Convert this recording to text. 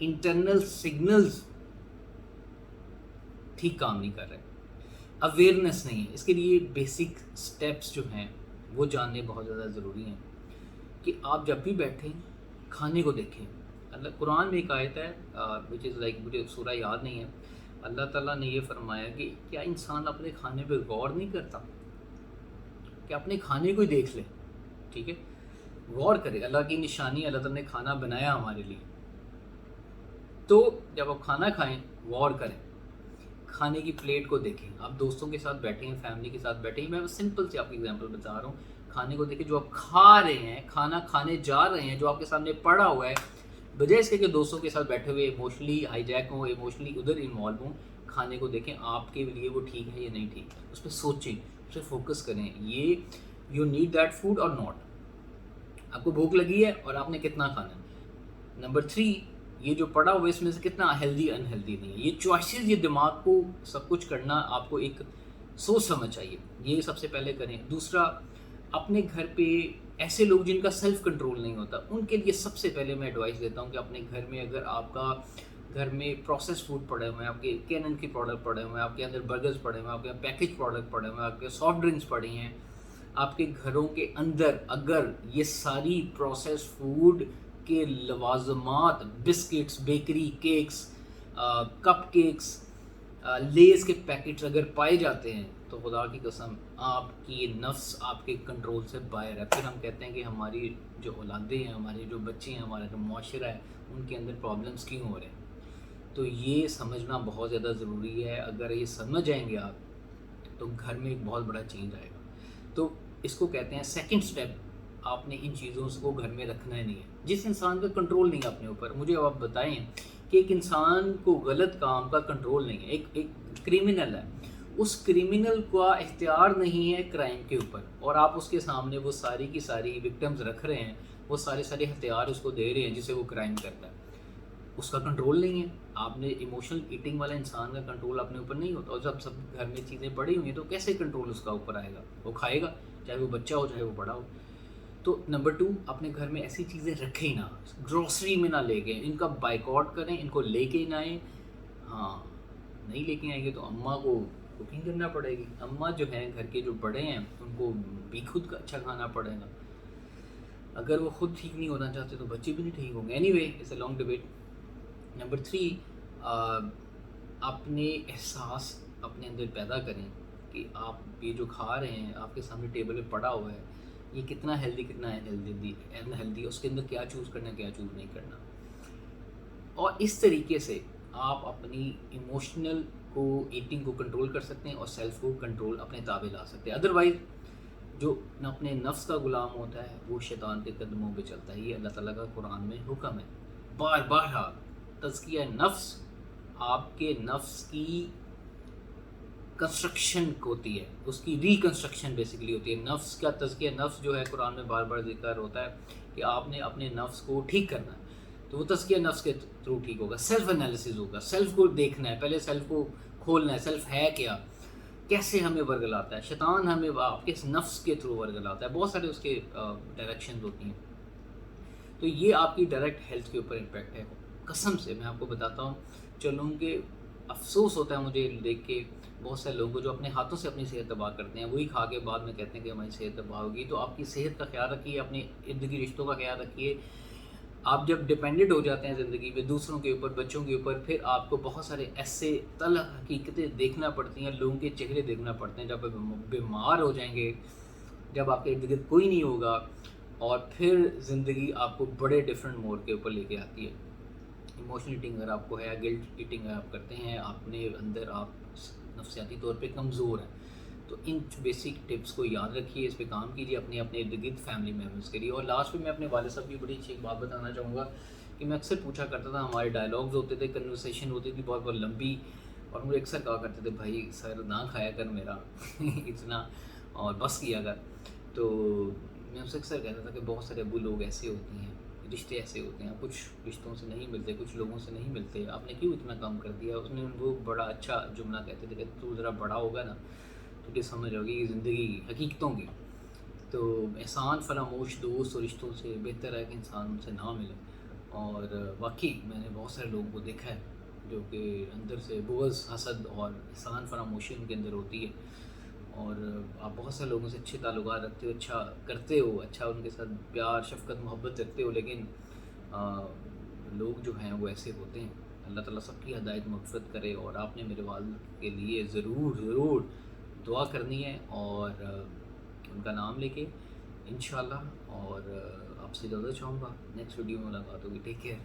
Internal signals ٹھیک کام نہیں کر رہے, اویئرنیس نہیں ہے. اس کے لیے بیسک سٹیپس جو ہیں وہ جاننے بہت زیادہ ضروری ہیں کہ آپ جب بھی بیٹھیں کھانے کو دیکھیں. اللہ قرآن میں ایک آیت ہے وچ از لائک, مجھے سورہ یاد نہیں ہے, اللہ تعالیٰ نے یہ فرمایا کہ کیا انسان اپنے کھانے پہ غور نہیں کرتا, کہ اپنے کھانے کو ہی دیکھ لے. ٹھیک ہے, غور کرے. اللہ کی نشانی, اللہ تعالیٰ نے کھانا بنایا ہمارے لیے, تو جب آپ کھانا کھائیں غور کریں, کھانے کی پلیٹ کو دیکھیں. آپ دوستوں کے ساتھ بیٹھے ہیں, فیملی کے ساتھ بیٹھے ہیں, میں سمپل سے آپ کی ایگزامپل بتا رہا ہوں. کھانے کو دیکھیں, جو آپ کھا رہے ہیں, کھانا کھانے جا رہے ہیں, جو آپ کے سامنے پڑا ہوا ہے, بجائے اس کے کہ دوستوں کے ساتھ بیٹھے ہوئے ایموشنلی ہائی جیک ہوں, ایموشنلی ادھر انوالو ہوں, کھانے کو دیکھیں آپ کے لیے وہ ٹھیک ہے یا نہیں ٹھیک, اس پہ سوچیں, اس پہ فوکس کریں. یہ یو نیڈ دیٹ فوڈ اور ناٹ. آپ کو بھوک لگی ہے اور آپ نے کتنا کھانا ہے. نمبر 3, یہ جو پڑا ہوا ہے اس میں سے کتنا ہیلدی ان ہیلدی نہیں ہے. یہ چوائسیز, یہ دماغ کو سب کچھ کرنا, آپ کو ایک سوچ سمجھ چاہیے, یہ سب سے پہلے کریں. دوسرا, اپنے گھر پہ ایسے لوگ جن کا سیلف کنٹرول نہیں ہوتا, ان کے لیے سب سے پہلے میں ایڈوائس دیتا ہوں کہ اپنے گھر میں اگر آپ کا گھر میں پروسیس فوڈ پڑے ہوئے ہیں, آپ کے کینن کے پروڈکٹ پڑے ہوئے ہیں, آپ کے اندر برگرز پڑے ہوئے ہیں, آپ کے پیکج پروڈکٹ پڑے ہوئے ہیں, آپ کے سافٹ ڈرنکس پڑی ہیں, آپ کے گھروں کے اندر اگر یہ ساری پروسیس فوڈ کے لوازمات, biscuits, bakery, cakes, cupcakes, Lay's کے پیکٹس اگر پائے جاتے ہیں, تو خدا کی قسم آپ کی نفس آپ کے کنٹرول سے باہر ہے. پھر ہم کہتے ہیں کہ ہماری جو اولادیں ہیں, ہمارے جو بچے ہیں, ہمارا جو معاشرہ ہے, ان کے اندر پرابلمس کیوں ہو رہے ہیں. تو یہ سمجھنا بہت زیادہ ضروری ہے. اگر یہ سمجھ جائیں گے آپ تو گھر میں ایک بہت بڑا چینج آئے گا. تو اس کو کہتے ہیں سیکنڈ سٹیپ, آپ نے ان چیزوں کو گھر میں رکھنا ہی نہیں ہے. جس انسان کا کنٹرول نہیں ہے اپنے اوپر, مجھے اب آپ بتائیں کہ ایک انسان کو غلط کام کا کنٹرول نہیں ہے, ایک کرمنل ہے, اس کرمنل کا اختیار نہیں ہے کرائم کے اوپر, اور آپ اس کے سامنے وہ ساری کی ساری وکٹمز رکھ رہے ہیں, وہ سارے ہتھیار اس کو دے رہے ہیں جسے وہ کرائم کرتا ہے. اس کا کنٹرول نہیں ہے. آپ نے ایموشنل ایٹنگ والا انسان کا کنٹرول اپنے اوپر نہیں ہوتا, اور جب سب گھر میں چیزیں پڑی ہوئی ہیں تو کیسے کنٹرول اس کا اوپر آئے گا. وہ کھائے گا, چاہے وہ بچہ ہو چاہے وہ بڑا ہو. تو نمبر 2, اپنے گھر میں ایسی چیزیں رکھیں ہی نہ, گروسری میں نہ لے کے, ان کا بائیکاٹ کریں, ان کو لے کے ہی نہ آئیں. ہاں, نہیں لے کے آئیں گے تو اماں کو کوکنگ کرنا پڑے گی. اماں جو ہیں گھر کے جو بڑے ہیں, ان کو بھی خود کا اچھا کھانا پڑے گا. اگر وہ خود ٹھیک نہیں ہونا چاہتے تو بچے بھی نہیں ٹھیک ہوں گے. Anyway, it's a long debate. Number 3, اپنے احساس اپنے اندر پیدا کریں کہ آپ یہ جو کھا رہے ہیں, آپ کے سامنے ٹیبل پہ پڑا ہوا ہے, یہ کتنا ہیلدی کتنا ان ہیلدی, اس کے اندر کیا چوز کرنا کیا چوز نہیں کرنا. اور اس طریقے سے آپ اپنی ایموشنل کو ایٹنگ کو کنٹرول کر سکتے ہیں اور سیلف کو کنٹرول اپنے تابع لا سکتے ہیں. ادروائز جو اپنے نفس کا غلام ہوتا ہے وہ شیطان کے قدموں پہ چلتا ہے. یہ اللہ تعالیٰ کا قرآن میں حکم ہے. بار بار تزکیہ نفس آپ کے نفس کی کنسٹرکشن ہوتی ہے, اس کی ریکنسٹرکشن بیسیکلی ہوتی ہے. نفس کا تزکیہ نفس جو ہے قرآن میں بار بار ذکر ہوتا ہے کہ آپ نے اپنے نفس کو ٹھیک کرنا ہے, تو وہ تزکیہ نفس کے تھرو ٹھیک ہوگا. سیلف انالیسز ہوگا, سیلف کو دیکھنا ہے, پہلے سیلف کو کھولنا ہے, سیلف ہے کیا, کیسے ہمیں ورگلاتا ہے شیطان, ہمیں آپ کے نفس کے تھرو ورگلاتا ہے. بہت سارے اس کے ڈائریکشنز ہوتی ہیں. تو یہ آپ کی ڈائریکٹ ہیلتھ کے اوپر امپیکٹ ہے. قسم سے میں آپ کو بتاتا ہوں, چلوں کہ افسوس ہوتا ہے مجھے دیکھ کے بہت سارے لوگوں کو جو اپنے ہاتھوں سے اپنی صحت تباہ کرتے ہیں, وہی کھا کے بعد میں کہتے ہیں کہ ہماری صحت تباہ ہوگی. تو آپ کی صحت کا خیال رکھیے, اپنے ارد گرد رشتوں کا خیال رکھیے. آپ جب ڈپینڈنٹ ہو جاتے ہیں زندگی میں دوسروں کے اوپر, بچوں کے اوپر, پھر آپ کو بہت سارے ایسے تلخ حقیقتیں دیکھنا پڑتی ہیں, لوگوں کے چہرے دیکھنا پڑتے ہیں. جب آپ بیمار ہو جائیں گے, جب آپ کے ارد گرد کوئی نہیں ہوگا, اور پھر زندگی آپ کو بڑے ڈفرینٹ موڑ کے اوپر لے کے آتی ہے. ایموشنل ایٹنگ اگر آپ کو ہے, گلٹ ایٹنگ اگر آپ کرتے ہیں, اپنے اندر آپ نفسیاتی طور پہ کمزور ہیں, تو ان بیسک ٹپس کو یاد رکھیے, اس پہ کام کیجیے اپنے ارد گرد فیملی ممبرس کے لیے. اور لاسٹ میں اپنے والد صاحب کی بڑی اچھی ایک بات بتانا چاہوں گا کہ میں اکثر پوچھا کرتا تھا, ہمارے ڈائلاگز ہوتے تھے, کنورسیشن ہوتی تھی بہت بہت لمبی, اور مجھے اکثر کہا کرتے تھے بھائی سر نہ کھایا کر میرا اتنا, اور بس کیا کر. تو میں ان سے اکثر کہتا تھا کہ بہت سارے ابو لوگ ایسے ہوتے ہیں, رشتے ایسے ہوتے ہیں, کچھ رشتوں سے نہیں ملتے, کچھ لوگوں سے نہیں ملتے, آپ نے کیوں اتنا کام کر دیا. اس میں وہ بڑا اچھا جملہ کہتے تھے کہ تو ذرا بڑا ہوگا نا تو یہ سمجھ ہوگی کہ زندگی حقیقتوں کی. تو احسان فراموش دوست اور رشتوں سے بہتر ہے کہ انسان ان سے نہ ملے. اور واقعی میں نے بہت سارے لوگوں کو دیکھا ہے جو کہ اندر سے بغض، حسد اور احسان فراموشی ان کے اندر ہوتی ہے، اور آپ بہت سے لوگوں سے اچھے تعلقات رکھتے ہو، اچھا کرتے ہو، اچھا ان کے ساتھ پیار شفقت محبت رکھتے ہو، لیکن لوگ جو ہیں وہ ایسے ہوتے ہیں۔ اللہ تعالیٰ سب کی ہدایت مغفرت کرے، اور آپ نے میرے والد کے لیے ضرور ضرور دعا کرنی ہے، اور ان کا نام لے کے انشاءاللہ، اور آپ سے اجازت چاہوں گا، نیکسٹ ویڈیو میں ملاقات ہوگی، ٹیک کیئر۔